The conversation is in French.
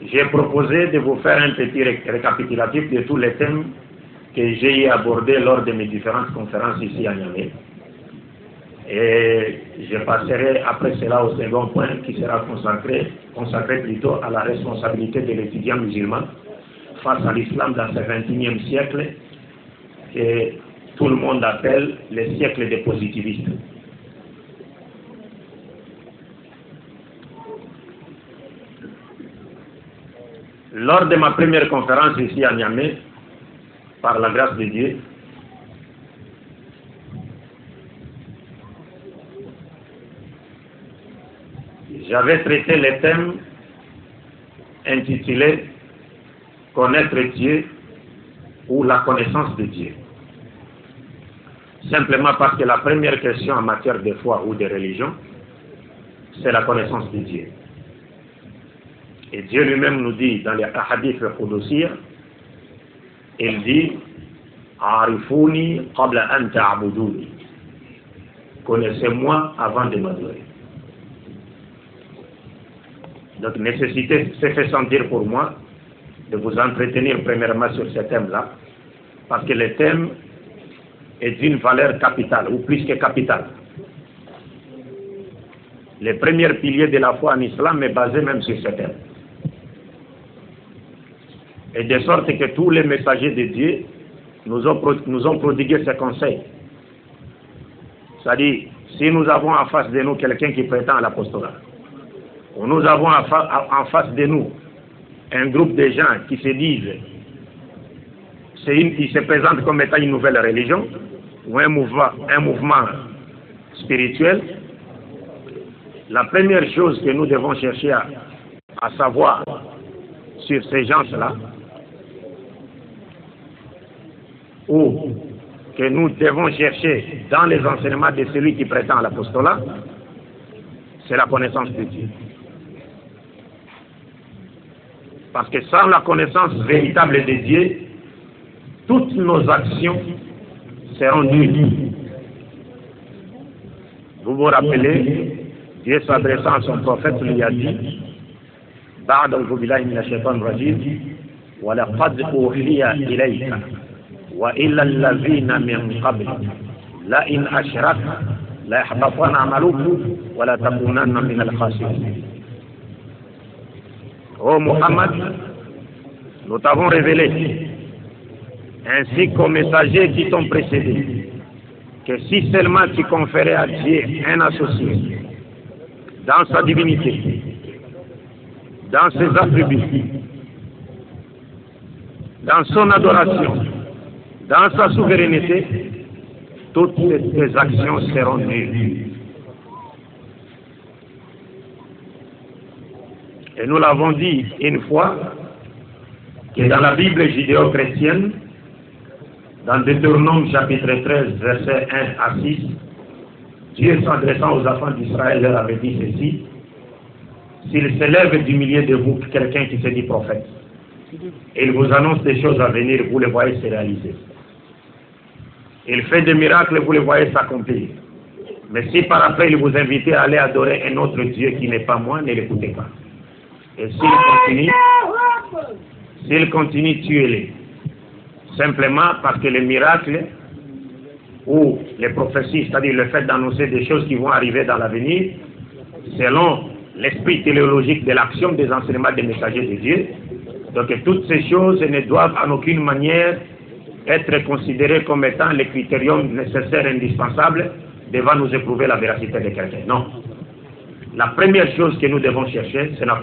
j'ai proposé de vous faire un petit récapitulatif de tous les thèmes que j'ai abordés lors de mes différentes conférences ici à Niamey. Et je passerai après cela au second point qui sera consacré plutôt à la responsabilité de l'étudiant musulman face à l'islam dans ce 21e siècle que tout le monde appelle le siècle des positivistes. Lors de ma première conférence ici à Niamey, par la grâce de Dieu, j'avais traité le thème intitulé « Connaître Dieu » ou « La connaissance de Dieu ». Simplement parce que la première question en matière de foi ou de religion, c'est la connaissance de Dieu. Et Dieu lui-même nous dit dans les hadiths al-Qudusiyya, il dit « Arifuni qabla an ta'buduni » connaissez-moi avant de m'adorer. Donc, nécessité s'est fait sentir pour moi de vous entretenir premièrement sur ce thème-là, parce que le thème est d'une valeur capitale, ou plus que capitale. Le premier pilier de la foi en islam est basé même sur ce thème. Et de sorte que tous les messagers de Dieu nous ont prodigué ces conseils. C'est-à-dire, si nous avons en face de nous quelqu'un qui prétend à l'apostolat, ou nous avons en face de nous un groupe de gens qui se disent, qui se présentent comme étant une nouvelle religion, ou un mouvement spirituel, la première chose que nous devons chercher à savoir sur ces gens-là, ou que nous devons chercher dans les enseignements de celui qui prétend à l'apostolat, c'est la connaissance de Dieu. Parce que sans la connaissance véritable de Dieu, toutes nos actions seront nulles. Vous vous rappelez, Dieu s'adressant à son prophète lui a dit, بعد أعوذ بالله من الشيطان الرجيم ولقد أوحي إليك وإلى الذين من قبلك لئن أشركت ليحبطن عملك ولا تكونن من الخاسرين. Ô Muhammad, nous t'avons révélé, ainsi qu'aux messagers qui t'ont précédé, que si seulement tu conférais à Dieu un associé dans sa divinité, dans ses attributs, dans son adoration, dans sa souveraineté, toutes tes actions seront nulles. Et nous l'avons dit une fois, que dans la Bible judéo-chrétienne, dans Deutéronome chapitre 13, versets 1 à 6, Dieu s'adressant aux enfants d'Israël leur avait dit ceci: s'il s'élève du milieu de vous quelqu'un qui se dit prophète, et il vous annonce des choses à venir, vous les voyez se réaliser. Il fait des miracles, vous les voyez s'accomplir. Mais si par après il vous invite à aller adorer un autre Dieu qui n'est pas moi, ne l'écoutez pas. Et s'il continue, tuez-les. Simplement parce que les miracles ou les prophéties, c'est-à-dire le fait d'annoncer des choses qui vont arriver dans l'avenir, selon l'esprit téléologique de l'action des enseignements des messagers de Dieu, donc toutes ces choses ne doivent en aucune manière être considérées comme étant les critériums nécessaires et indispensables devant nous éprouver la véracité de quelqu'un. Non. La première chose que nous devons chercher, c'est la